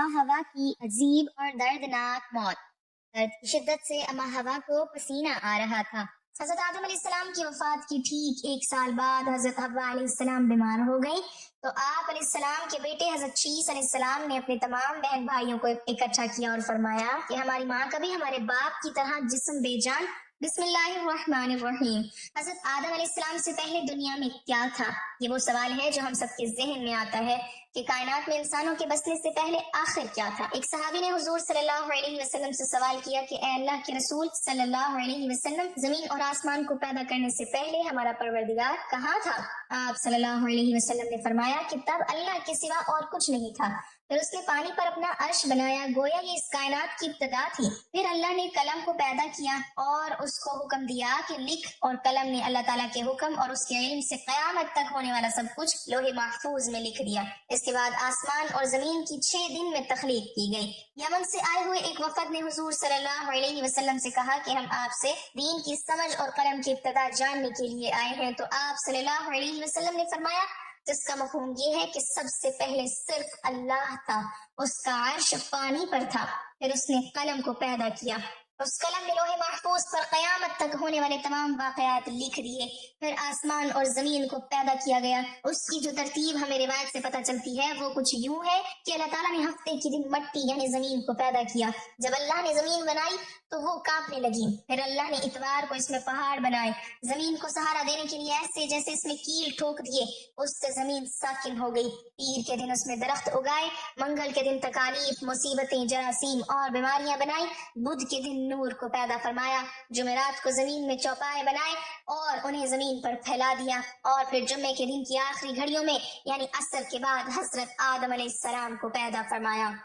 अम्मा हवा की अजीब और दर्दनाक मौत। दर्द की शिद्दत से अम्मा हवा को पसीना आ रहा था। हजरत आदम अलैहिस्सलाम की वफात के ठीक 1 साल बाद हजरत हव्वा अलैहिस्सलाम बीमार हो गई, तो आप अलैहिस्सलाम के बेटे हजरत शीस अलैहिस्सलाम ने अपने तमाम बहन भाइयों को इकट्ठा किया और फरमाया कि हमारी माँ का भी हमारे बाप की तरह जिस्म बेजान। बिस्मिल्लाहिर्रहमानिर्रहीम। हजरत आदम अलैहिस्सलाम से पहले दुनिया में क्या था? ये वो सवाल है जो हम सबके ज़हन में आता है कि कायनात में इंसानों के बसने से पहले आखिर क्या था। एक सहाबी ने हुजूर सल्लल्लाहु अलैहि वसल्लम से सवाल किया कि ए अल्लाह के रसूल सल्लल्लाहु अलैहि वसल्लम, जमीन और आसमान को पैदा करने से पहले हमारा परवरदिगार कहाँ था? आप सल्लल्लाहु अलैहि वसल्लम ने फरमाया कि तब अल्लाह के सिवा और कुछ नहीं था। फिर उसने पानी पर अपना अर्श बनाया, गोया ये इस कायनात की इब्तिदा थी। फिर अल्लाह ने कलम को पैदा किया और उसको हुक्म दिया कि लिख, और कलम ने अल्लाह ताला के हुक्म और उसके इल्म से कयामत तक होने वाला सब कुछ लोहे महफूज में लिख दिया। इसके बाद आसमान और जमीन की 6 दिन में तख्लीक की गई। यमन से आए हुए एक वफद ने हुजूर सल्लल्लाहु अलैहि वसल्लम से कहा कि हम आपसे दीन की समझ और कलम की इब्तिदा जानने के लिए आए हैं, तो आप सल्लल्लाहु अलैहि वसल्लम ने फरमाया जिसका मफहूम ये है कि सबसे पहले सिर्फ अल्लाह था, उसका अर्श पानी पर था, फिर उसने कलम को पैदा किया, उस कलम ने लोहे महफूज पर कयामत तक होने वाले तमाम वाकयात लिख दिए। फिर आसमान और जमीन को पैदा किया गया। उसकी जो तरतीब हमें रिवायत से पता चलती है वो कुछ यूं है कि अल्लाह ताला ने हफ्ते के दिन मट्टी यानी जमीन को पैदा किया। जब अल्लाह ने जमीन बनाई तो वो कांपने लगी। फिर अल्लाह ने इतवार को इसमें पहाड़ बनाए, जमीन को सहारा देने के लिए ऐसे जैसे इसमें कील ठोक दिए, उससे जमीन साकिन हो गई। पीर के दिन उसमें दरख्त उगाए, मंगल के दिन तकालीफ, मुसीबतें, जरासीम और बीमारियां बनाई, बुध के दिन नूर को पैदा फरमाया, जुमेरात को जमीन में चौपाए बनाए और उन्हें जमीन पर फैला दिया, और फिर जुम्मे के दिन की आखिरी घड़ियों में यानी असर के बाद हजरत आदम अलैहिस्सलाम को पैदा फरमाया।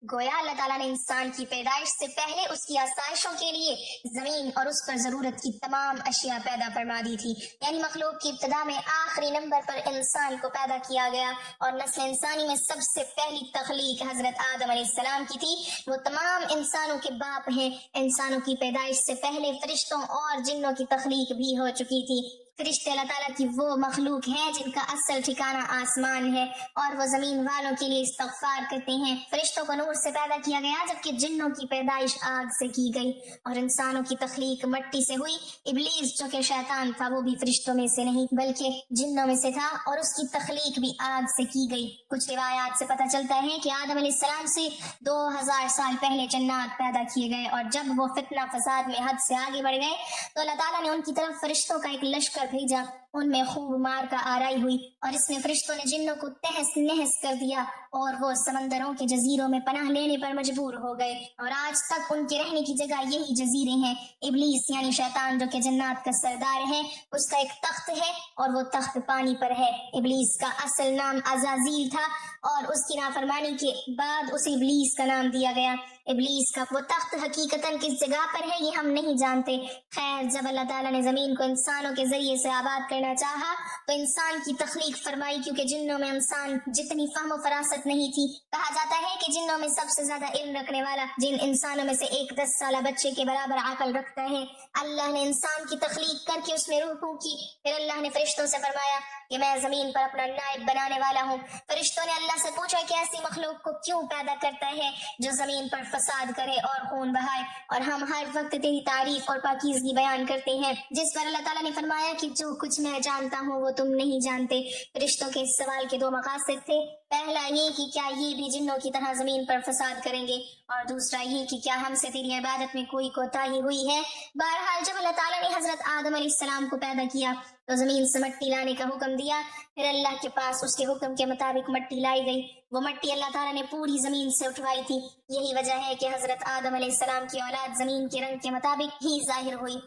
गोया अल्लाह ताला ने इंसान की पैदाइश से पहले उसकी आसाइशों के लिए जमीन और उस पर जरूरत की तमाम अशिया पैदा फरमा दी थी। यानी मखलूक की इब्तिदा में आखिरी नंबर पर इंसान को पैदा किया गया, और नस्ल इंसानी में सबसे पहली तख्लीक हजरत आदम अलैहिस्सलाम की थी। वो तमाम इंसानों के बाप हैं। इंसानों की पैदाइश से पहले फरिश्तों और जिन्नों की तख्लीक भी हो चुकी थी। फरिश्ते अल्लाह ताला की वो मखलूक है जिनका असल ठिकाना आसमान है, और वो जमीन वालों के लिए इस्तगफार करते हैं। फरिश्तों को नूर से पैदा किया गया, जबकि जिन्नों की पैदाइश आग से की गई, और इंसानों की तख्लीक मट्टी से हुई। इब्लीस जो कि शैतान था वो भी फरिश्तों में से नहीं बल्कि जिन्नों में से था, और उसकी तख्लीक भी आग से की गई। कुछ रिवायात से पता चलता है कि आदम अलैहिस्सलाम से 2000 साल पहले जन्नात पैदा किए गए, और जब वो फितना फसाद में हद से आगे बढ़ गए तो अल्लाह ताला ने उनकी तरफ फरिश्तों का एक लश्कर भेजा। उनमें खूब मार का आराई हुई, और इसमें फरिश्तों ने जिन्नों को तहस नहस कर दिया, और वो समंदरों के जजीरों में पनाह लेने पर मजबूर हो गए, और आज तक उनके रहने की जगह यही जजीरे हैं। इब्लीस यानी शैतान जो कि जन्नात का सरदार है, उसका एक तख्त है और वो तख्त पानी पर है। इब्लीस का असल नाम अज़ाज़ील था, और उसकी नाफरमानी के बाद उसे इब्लीस का नाम दिया गया। इब्लीस का वो तख्त हकीकतन किस जगह पर है ये हम नहीं जानते। खैर, जब अल्लाह ताला ने जमीन को इंसानों के जरिए से आबाद करना चाहा तो इंसान की तख्लीक फरमाई, क्योंकि जिन्नों में इंसान जितनी फहम फरासत नहीं थी। कहा जाता है कि जिन्नों में सबसे ज्यादा इल्म रखने वाला जिन इंसानों में से एक 10 साल बच्चे के बराबर अकल रखता है। अल्लाह ने इंसान की तख्लीक करके उसमें रूह फूंकी। फिर अल्लाह ने फरिश्तों से फरमाया कि मैं जमीन पर अपना नायब बनाने वाला हूँ। फरिश्तों ने अल्लाह से पूछा कि ऐसी मखलूक को क्यों पैदा करता है जो जमीन पर फसाद करे और खून बहाए, और हम हर वक्त तेरी तारीफ और पाकीज़गी बयान करते हैं। जिस पर अल्लाह ताला ने फरमाया कि जो कुछ मैं जानता हूँ वो तुम नहीं जानते। फरिश्तों के इस सवाल के 2 मकासद थे। पहला ये कि क्या ये भी जिन्नों की तरह जमीन पर फसाद करेंगे, और दूसरा ये कि क्या हमसे तेरी इबादत में कोई कोताही हुई है। बहरहाल जब अल्लाह ताला ने हजरत आदम अलैहिस्सलाम को पैदा किया तो जमीन से मट्टी लाने का हुक्म दिया। फिर अल्लाह के पास उसके हुक्म के मुताबिक मट्टी लाई गई। वो मट्टी अल्लाह ताला ने पूरी जमीन से उठवाई थी। यही वजह है कि हजरत आदम अलैहिस्सलाम की औलाद जमीन के रंग के मुताबिक ही जाहिर हुई,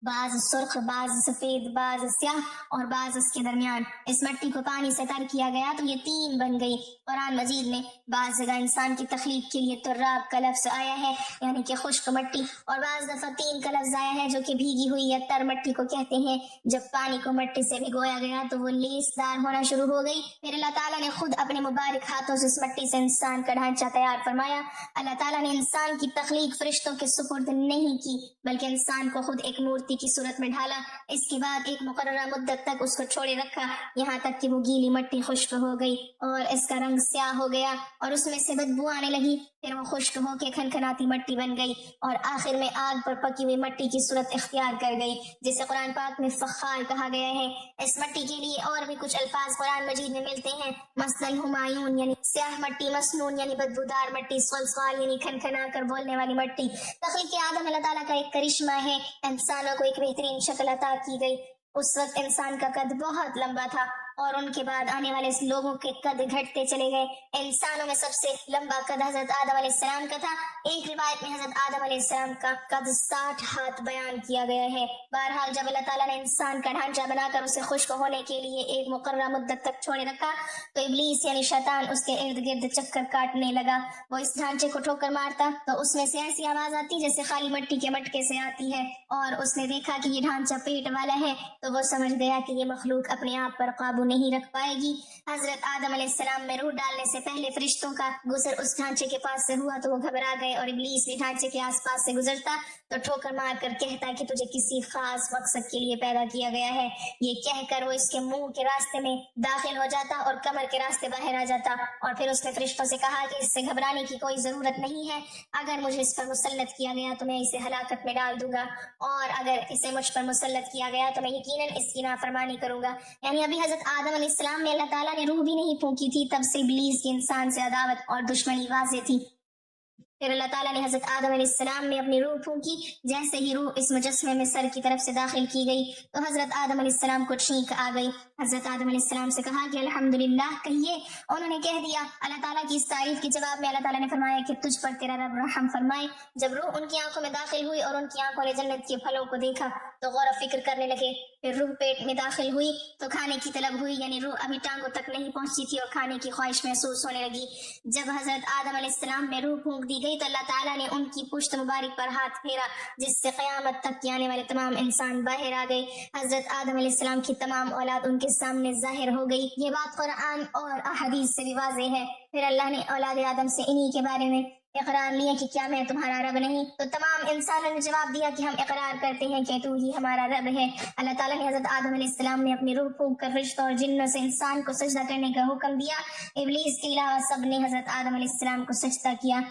बाज सुर्ख, बाज सफेद, बाज स्याह और बाज उसके दरमियान। इस मट्टी को पानी से तर किया गया तो ये 3 बन गई। कुरान मजीद में बाज जगह इंसान की तख्लीक के लिए तुर्राब का लफ्ज आया है, यानी कि खुश्क मट्टी, और बाज दफा 3 का लफ्ज आया है जो कि भीगी हुई या तर मट्टी को कहते हैं। जब पानी को मट्टी से भिगोया गया तो वो लेसदार होना शुरू हो गई। फिर अल्लाह ताला ने खुद अपने मुबारक हाथों से इस मट्टी से इंसान का ढांचा तैयार फरमाया। अल्लाह ताला ने इंसान की तख्लीक फरिश्तों के सुपुर्द नहीं की, बल्कि इंसान को खुद एक मूर्ति मूर्ति की सूरत में ढाला। इसके बाद एक मुकर्ररा मुद्दत तक उसको छोड़े रखा, यहाँ तक कि वो गीली मिट्टी खुश्क हो गई और इसका रंग स्याह हो गया और उसमें से बदबू आने लगी। फिर वो खुश्क होकर खनखनाती मिट्टी बन गई और आखिर में आग पर पकी हुई मिट्टी की सूरत इख्तियार कर गई, जिसे कुरान पाक में फखार कहा गया है। इस मिट्टी के लिए और भी कुछ अल्फाज कुरान मजीद में मिलते हैं, मसलन हुमायून यानी स्याह मिट्टी, मसनून यानी बदबूदार मिट्टी, सल्सल यानी खनखना कर बोलने वाली मिट्टी। तख्लीक आदम अल्लाह ताला का एक करिश्मा है, इंसानों को एक बेहतरीन शक्ल अता की गई। उस वक्त इंसान का कद बहुत लंबा था और उनके बाद आने वाले लोगों के कद घटते चले गए। इंसानों में सबसे लंबा कद हजरत आदम अलैहिस्सलाम का था। एक रिवायत में हजरत आदम अलैहिस्सलाम का कद 60 हाथ बयान किया गया है। बहरहाल जब अल्लाह ताला ने इंसान का ढांचा बनाकर उसे खुश्क होने के लिए एक मुकर्रर मुद्दत तक छोड़े रखा तो इब्लीस यानी शैतान उसके इर्द गिर्द चक्कर काटने लगा। वो इस ढांचे को ठोकर मारता तो उसमें से ऐसी आवाज आती जैसे खाली मिट्टी के मटके से आती है, और उसने देखा कि ये ढांचा पेट वाला है तो वो समझ गया कि ये मखलूक अपने आप पर काबू नहीं रख पाएगी। हजरत आदम अलैहिस्सलाम में रूह डालने से पहले फरिश्तों का गुजर उस ढांचे के पास से हुआ तो वो घबरा गए और इब्लीस भी ढांचे के आसपास से गुजरता तो ठोकर मार कर कहता कि तुझे किसी खास मकसद के लिए पैदा किया गया है। ये कहकर वो इसके मुंह के रास्ते में दाखिल हो जाता और कमर के रास्ते बाहर आ जाता। और फिर उसने फरिश्तों से कहा कि इससे घबराने की कोई जरूरत नहीं है, अगर मुझे इस पर मुसल्लत किया गया तो मैं इसे हलाकत में डाल दूंगा, और अगर इसे मुझ पर मुसल्लत किया गया तो मैं यकीनन इसकी नाफरमानी करूंगा। यानी अभी हजरत आदम अलैहिस्सलाम में अल्लाह ताला ने रूह भी नहीं फूंकी थी, तब से इब्लीस की इंसान से अदावत और दुश्मनी वाज़ेह थी। फिर अल्लाह ताला ने हजरत आदम अलैहिस्सलाम में अपनी रूह फूंकी। जैसे ही रूह इस मुजस्समे में सर की तरफ से दाखिल की गई तो हजरत आदम अलैहिस्सलाम को छींक आ गई। हजरत आदम अलैहिस्सलाम से कहा कि अल्हम्दुलिल्लाह कहिए। उन्होंने कह दिया। अल्लाह ताला की इस तारीफ के जवाब में अल्लाह ताला ने फरमाया कि तुझ पर तेरा रब रहम फरमाए। जब रूह उनकी आंखों में दाखिल हुई और उनकी आंखों ने जन्नत के फलों को देखा तो गौर फिक्र करने लगे। फिर रूह पेट में दाखिल हुई तो खाने की तलब हुई, यानी रूह अभी टांगों तक नहीं पहुंची थी और खाने की ख्वाहिश महसूस होने लगी। जब हजरत आदम अलैहिस्सलाम में रूह फूंक दी गई तो अल्लाह ताला ने उनकी पुश्त मुबारक पर हाथ फेरा, जिससे क़यामत तक के आने वाले तमाम इंसान बाहर आ गए। हजरत आदम अलैहिस्सलाम की तमाम औलाद उनके सामने जाहिर हो गई। ये बात कुरान और अहदीस से भी वाज़ेह है। फिर अल्लाह ने औलाद आदम से इन्हीं के बारे में इकरार लिया कि क्या मैं तुम्हारा रब नहीं? तो तमाम इंसानों ने जवाब दिया कि हम इकरार करते हैं कि तू ही हमारा रब है। अल्लाह ताला ने हजरत आदम अलैहिस्सलाम ने अपनी रूह फूंक कर फरिश्तों और जिन्नों से इंसान को सजदा करने का हुक्म दिया। इब्लीस के अलावा सब ने हजरत आदम अलैहिस्सलाम को सजदा किया।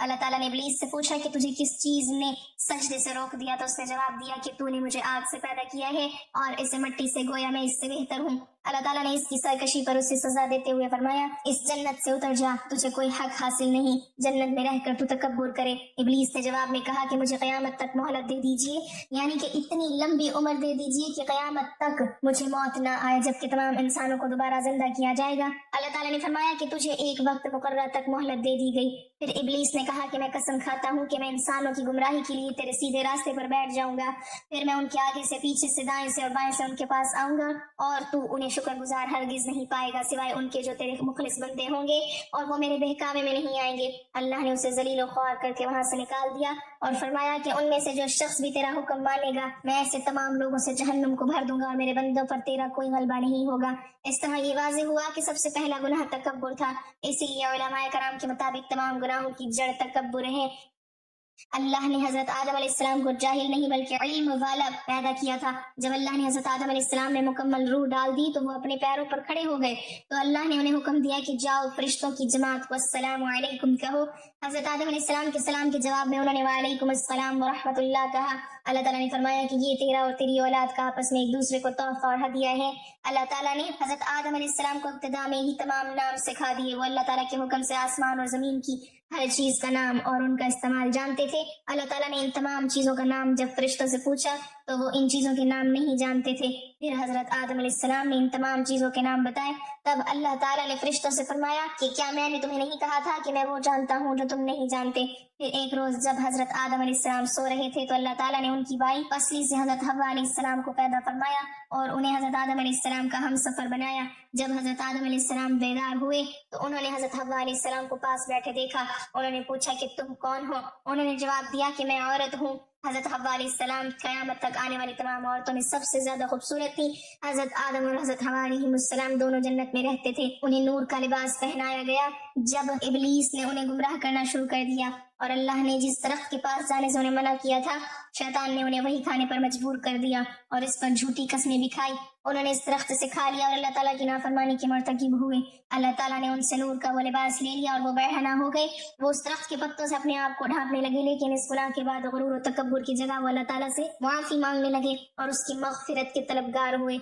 अल्लाह ताला ने इब्लीस से पूछा कि तुझे किस चीज ने सजदे से रोक दिया? तो उसने जवाब दिया कि तूने मुझे आग से पैदा किया है और इसे मिट्टी से, गोया मैं इससे बेहतर हूँ। अल्लाह ताला ने इसकी सरकशी पर उसे सजा देते हुए फरमाया, इस जन्नत से उतर जा, तुझे कोई हक हासिल नहीं जन्नत में रहकर तू तकब्बुर करे। इब्लीस ने जवाब में कहा कि मुझे क़यामत तक मोहलत दे दीजिए, यानी कि इतनी लंबी उम्र दे दीजिए कि क़यामत तक मुझे मौत ना आए, जबकि तमाम इंसानों को दोबारा जिंदा किया जाएगा। अल्लाह ताला ने फरमाया कि तुझे एक वक्त मुकर्रर तक मोहलत दे दी गई। फिर इब्लीस ने कहा कि मैं कसम खाता हूँ कि मैं इंसानों की गुमराही के लिए तेरे सीधे रास्ते पर बैठ जाऊंगा। फिर मैं उनके आगे से, पीछे से, दाएं से और बाएं से उनके पास आऊंगा और तू उन्हें शुक्रगुजार हरगिज नहीं पाएगा सिवाय उनके जो तेरे मुखलिस बंदे होंगे, और वो मेरे बहकावे में नहीं आएंगे। अल्लाह ने उसे जलील और ख्वार करके वहां से निकाल दिया और फरमाया कि उनमें से जो शख्स भी तेरा हुक्म मानेगा मैं ऐसे तमाम लोगों से जहन्नुम को भर दूंगा और मेरे बंदों पर तेरा कोई गलबा नहीं होगा। इस तरह ये वाज़ेह हुआ कि सबसे पहला गुनाह तकब्बुर था। इसीलिए उलमाए कराम के मुताबिक तमाम गुनाहों की जड़ तकब्बुर है। अल्लाह ने हजरत आदम अलैहिस्सलाम को जाहिल नहीं बल्कि इल्म वाला पैदा किया था। जब अल्लाह ने हजरत आदम अलैहिस्सलाम में मुकम्मल रूह डाल दी तो वो अपने पैरों पर खड़े हो गए। तो अल्लाह ने उन्हें हुक्म दिया कि जाओ फरिश्तों की जमात को अस्सलामु अलैकुम कहो। हजरत आदम अलैहिस्सलाम के सलाम के जवाब में उन्होंने वालेकुम अस्सलाम व रहमतुल्लाह कहा। अल्लाह ताला ने फरमाया कि ये तेरा और तेरी औलाद का आपस में एक दूसरे को तोहफा और हदिया है। अल्लाह ताला ने हजरत आदम अलैहिस्सलाम को इब्तिदा में ही तमाम नाम सिखा दिए। वो अल्लाह ताला के हुक्म से आसमान और जमीन की हर चीज का नाम और उनका इस्तेमाल जानते थे। अल्लाह ताला ने इन तमाम चीजों का नाम जब फरिश्तों से पूछा तो वो इन चीजों के नाम नहीं जानते थे। फिर हजरत आदम अलैहिस्सलाम ने इन तमाम चीजों के नाम बताए। तब अल्लाह ताला ने फरिश्तों से फरमाया कि क्या मैंने तुम्हें नहीं कहा था कि मैं वो जानता हूँ जो तुम नहीं जानते? फिर एक रोज जब हजरत आदम अलैहिस्सलाम सो रहे थे तो अल्लाह ताला ने उनकी बाई पसली से हजरत हव्वा अलैहिस्सलाम को पैदा फरमाया और उन्हें हजरत आदम अलैहिस्सलाम का हमसफर बनाया। जब हजरत आदम अलैहिस्सलाम बेदार हुए तो उन्होंने हजरत हव्वा अलैहिस्सलाम को पास बैठे देखा। उन्होंने पूछा कि तुम कौन हो? उन्होंने जवाब दिया कि मैं औरत हूँ। हजरत हव्वा अलैहिस्सलाम क़यामत तक आने वाली तमाम औरतों में सबसे ज्यादा खूबसूरत थी। हजरत आदम और हजरत हव्वा अलैहिस्सलाम दोनों जन्नत में रहते थे। उन्हें नूर का लिबास पहनाया गया। जब इब्लीस ने उन्हें गुमराह करना शुरू कर दिया اور اللہ نے جس درخت کے پاس جانے سے انہیں منع کیا تھا شیطان نے انہیں وہی کھانے پر مجبور کر دیا اور اس پر جھوٹی قسمیں بھی کھائی. انہوں نے اس درخت سے کھا لیا اور اللہ تعالیٰ کی نافرمانی کے مرتکب ہوئے. اللہ تعالیٰ نے ان سے نور کا وہ لباس لے لیا اور وہ برہنہ ہو گئے. وہ اس درخت کے پتوں سے اپنے آپ کو ڈھانپنے لگے لیکن اس گناہ کے بعد غرور و تکبر کی جگہ وہ اللہ تعالیٰ سے معافی مانگنے لگے اور اس کی مغفرت کے طلبگار ہوئے.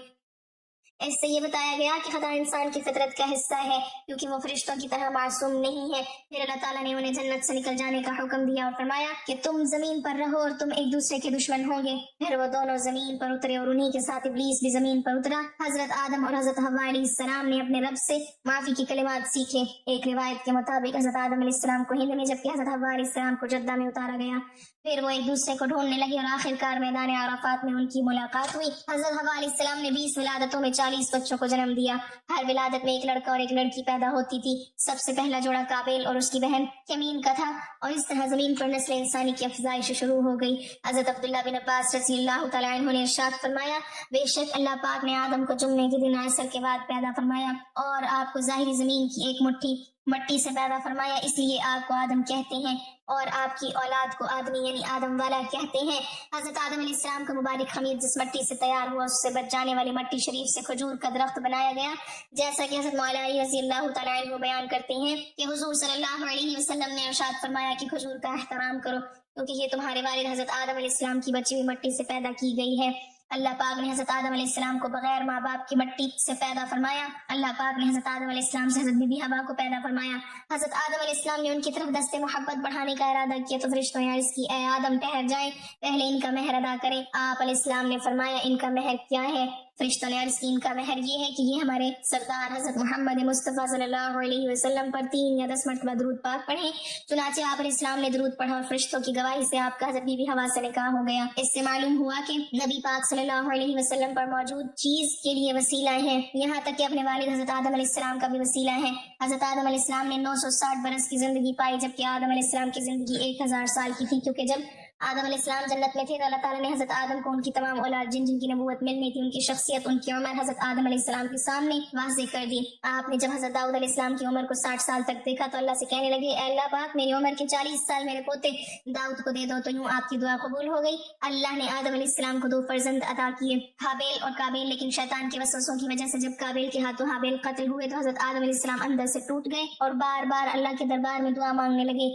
اس سے یہ بتایا گیا کہ خطا انسان کی فطرت کا حصہ ہے کیونکہ وہ فرشتوں کی طرح معصوم نہیں ہے. پھر اللہ تعالیٰ نے انہیں جنت سے نکل جانے کا حکم دیا اور فرمایا کہ تم زمین پر رہو اور تم ایک دوسرے کے دشمن ہوں گے. پھر وہ دونوں زمین پر اترے اور انہی کے ساتھ ابلیس بھی زمین پر اترا. حضرت آدم اور حضرت حوا علیہ السلام نے اپنے رب سے معافی کے کلمات سیکھے. ایک روایت کے مطابق حضرت آدم علیہ السلام کو ہند میں جبکہ حضرت حوا علیہ السلام کو جدہ میں اتارا گیا. پھر وہ ایک دوسرے کو ڈھونڈنے لگے اور آخرکار میدان عرفات میں ان کی ملاقات ہوئی. حضرت حوا علیہ السلام نے 20 ولادتوں میں 40 بچوں کو جنم دیا. ہر ولادت میں ایک لڑکا اور ایک لڑکی پیدا ہوتی تھی. سب سے پہلا جوڑا قابیل اور اس کی بہن کمین کا تھا اور اس طرح زمین پر نسل انسانی کی افزائش شروع ہو گئی. حضرت عبداللہ بن عباس رضی اللہ تعالیٰ عنہ نے ارشاد فرمایا بے شک اللہ پاک نے آدم کو جمعے کے دن عصر کے بعد پیدا فرمایا اور آپ کو ظاہری زمین کی ایک مٹھی مٹی سے پیدا فرمایا. اس لیے آپ کو آدم کہتے ہیں اور آپ کی اولاد کو آدمی یعنی آدم والا کہتے ہیں. حضرت آدم علیہ السلام کا مبارک خمیر جس مٹی سے تیار ہوا اس سے بچ جانے والی مٹی شریف سے کھجور کا درخت بنایا گیا. جیسا کہ حضرت مولا علی رضی اللہ تعالیٰ عنہ بیان کرتے ہیں کہ حضور صلی اللہ علیہ وسلم نے ارشاد فرمایا کہ کھجور کا احترام کرو کیونکہ یہ تمہارے والد حضرت آدم علیہ السلام کی بچی ہوئی مٹی سے پیدا کی گئی ہے. اللہ پاک نے حضرت آدم علیہ السلام کو بغیر ماں باپ کی مٹی سے پیدا فرمایا. اللہ پاک نے حضرت آدم علیہ السلام سے حضرت بی بی حوا کو پیدا فرمایا. حضرت آدم علیہ السلام نے ان کی طرف دست محبت بڑھانے کا ارادہ کیا تو فرشتوں نے عرض کی اے آدم ٹھہر جائیں پہلے ان کا مہر ادا کریں. آپ علیہ السلام نے فرمایا ان کا مہر کیا ہے؟ فرشتوں نے عرض کی ان کا مہر یہ ہے کہ یہ ہمارے سردار حضرت محمد مصطفیٰ صلی اللہ علیہ وسلم پر 3 یا 10 مرتبہ درود پاک پڑھیں. چنانچہ آپ علیہ السلام نے درود پڑھا اور فرشتوں کی گواہی سے آپ کا حضرت بی بی حوا سے نکاح ہو گیا. اس سے معلوم ہوا کہ نبی پاک صلی اللہ علیہ وسلم پر موجود چیز کے لیے وسیلہ ہیں یہاں تک کہ اپنے والد حضرت آدم علیہ السلام کا بھی وسیلہ ہے. حضرت آدم علیہ السلام نے 960 برس کی زندگی پائی جبکہ آدم علیہ السلام کی زندگی 1000 سال کی تھی کیونکہ جب آدم علیہ السلام جنت میں تھے تو اللہ تعالیٰ نے حضرت آدم کو ان کی تمام اولاد جن جن کی نبوت ملنی تھی ان کی شخصیت ان کی عمر حضرت آدم علیہ السلام کے سامنے واضح کر دی. آپ نے جب حضرت داؤد علیہ السلام کی عمر کو 60 سال تک دیکھا تو اللہ سے کہنے لگے اے اللہ پاک میری عمر کے 40 سال میرے پوتے داؤد کو دے دو تو یوں آپ کی دعا قبول ہو گئی. اللہ نے آدم علیہ السلام کو 2 فرزند عطا کیے حابیل اور قابیل. لیکن شیطان کے وسوسوں کی وجہ سے جب قابیل کے ہاتھوں حابیل قتل ہوئے تو حضرت آدم علیہ السلام اندر سے ٹوٹ گئے اور بار بار اللہ کے دربار میں دعا مانگنے لگے.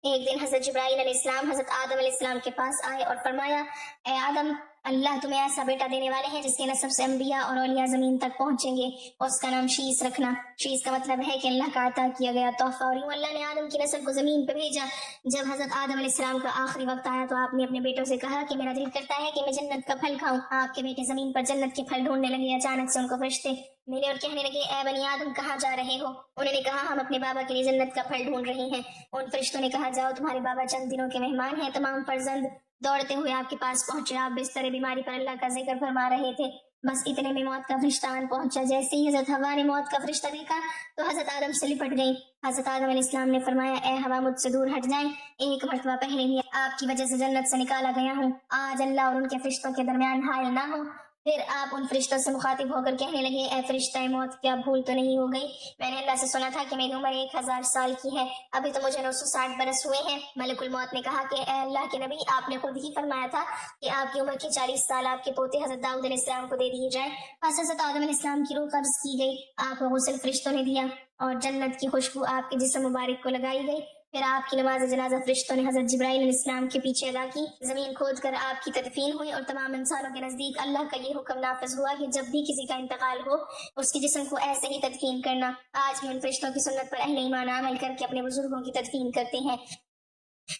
ایک دن حضرت جبرائیل علیہ السلام حضرت آدم علیہ السلام کے پاس آئے اور فرمایا اے آدم اللہ تمہیں ایسا بیٹا دینے والے ہیں جس کے نسب سے انبیاء اور اولیاء زمین تک پہنچیں گے. اس کا نام شیس رکھنا. شیس کا مطلب ہے کہ اللہ کا عطا کیا گیا تحفہ. اور یوں اللہ نے آدم کی نسل کو زمین پہ بھیجا. جب حضرت آدم علیہ السلام کا آخری وقت آیا تو آپ نے اپنے بیٹوں سے کہا کہ میرا دل کرتا ہے کہ میں جنت کا پھل کھاؤں. آپ کے بیٹے زمین پر جنت کے پھل ڈھونڈنے لگے. اچانک سے ان کو فرشتے ملے اور کہنے لگے اے بنی آدم کہاں جا رہے ہو؟ انہوں نے کہا ہم اپنے بابا کے لیے جنت کا پھل ڈھونڈ رہے ہیں. ان فرشتوں نے کہا جاؤ تمہارے بابا چند دنوں کے مہمان ہیں. تمام فرزند دوڑتے ہوئے آپ کے پاس پہنچے. آپ بستر بیماری پر اللہ کا ذکر فرما رہے تھے. بس اتنے میں موت کا فرشتہ آن پہنچا. جیسے ہی حضرت حوا نے موت کا فرشتہ دیکھا تو حضرت آدم سے لپٹ گئی. حضرت آدم علیہ السلام نے فرمایا اے حوا مجھ سے دور ہٹ جائیں. ایک مرتبہ پہلے بھی آپ کی وجہ سے جنت سے نکالا گیا ہوں. آج اللہ اور ان کے فرشتوں کے درمیان حائل نہ ہو. پھر آپ ان فرشتوں سے مخاطب ہو کر کہنے لگے اے فرشتہ موت کیا بھول تو نہیں ہو گئی؟ میں نے اللہ سے سنا تھا کہ میری عمر 1000 سال کی ہے. ابھی تو مجھے 960 برس ہوئے ہیں. ملک الموت نے کہا کہ اے اللہ کے نبی آپ نے خود ہی فرمایا تھا کہ آپ کی عمر کے 40 سال آپ کے پوتے حضرت داؤد علیہ السلام کو دے دیے جائیں. پس حضرت آدم علیہ السلام کی روح قبض کی گئی. آپ کو غسل فرشتوں نے دیا اور جنت کی خوشبو آپ کے جسم مبارک کو لگائی گئی. پھر آپ کی نماز جنازہ فرشتوں نے حضرت جبرائیل علیہ السلام کے پیچھے ادا کی. زمین کھود کر آپ کی تدفین ہوئی اور تمام انسانوں کے نزدیک اللہ کا یہ حکم نافذ ہوا کہ جب بھی کسی کا انتقال ہو اس کے جسم کو ایسے ہی تدفین کرنا. آج بھی ان فرشتوں کی سنت پر اہل ایمان عمل کر کے اپنے بزرگوں کی تدفین کرتے ہیں.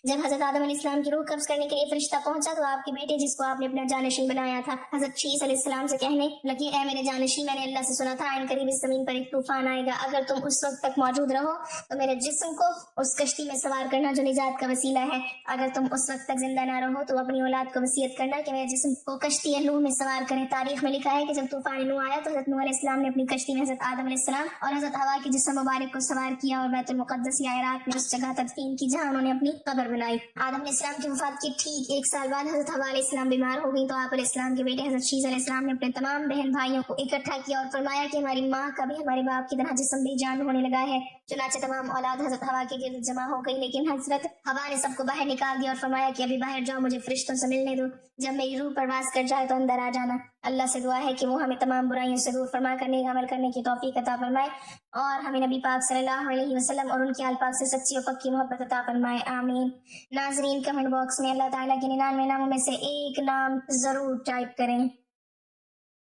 جب حضرت آدم علیہ السلام کی روح قبض کرنے کے لیے فرشتہ پہنچا تو آپ کے بیٹے جس کو آپ نے اپنا جانشین بنایا تھا حضرت شیس علیہ السلام سے کہنے لگے اے میرے جانشین میں نے اللہ سے سنا تھا ان قریب اس زمین پر ایک طوفان آئے گا. اگر تم اس وقت تک موجود رہو تو میرے جسم کو اس کشتی میں سوار کرنا جو نجات کا وسیلہ ہے. اگر تم اس وقت تک زندہ نہ رہو تو اپنی اولاد کو وصیت کرنا کہ میرے جسم کو کشتی نوح میں سوار کرے. تاریخ میں لکھا ہے کہ جب طوفان نوح آیا تو حضرت نوح علیہ السلام نے اپنی کشتی میں حضرت آدم علیہ السلام اور حضرت حوا کے جسم مبارک کو سوار کیا اور بیت المقدس یا عراق میں اس جگہ تدفین کی جہاں انہوں نے اپنی قبر بنائی. آدم علیہ السلام کی وفات کے ٹھیک 1 سال بعد حضرت حوا علیہ السلام بیمار ہو گئی تو آپ علیہ السلام کے بیٹے حضرت شیس علیہ السلام نے اپنے تمام بہن بھائیوں کو اکٹھا کیا اور فرمایا کہ ہماری ماں کا بھی ہمارے باپ کی طرح جسم بے جان ہونے لگا ہے. چنانچہ تمام اولاد حضرت ہوا کے گرد جمع ہو گئی، لیکن حضرت ہوا نے سب کو باہر نکال دیا اور فرمایا کہ ابھی باہر جاؤ، مجھے فرشتوں سے ملنے دو، جب میری روح پرواز کر جائے تو اندر آ جانا۔ اللہ سے دعا ہے کہ وہ ہمیں تمام برائیوں سے دور فرما کر نیک عمل کرنے کی توفیق عطا فرمائے، اور ہمیں نبی پاک صلی اللہ علیہ وسلم اور ان کے آل پاک سے سچی اور پکی محبت عطا فرمائے، آمین۔ ناظرین، کمنٹ باکس میں اللہ تعالیٰ کے 99 ناموں میں سے ایک نام ضرور ٹائپ کریں۔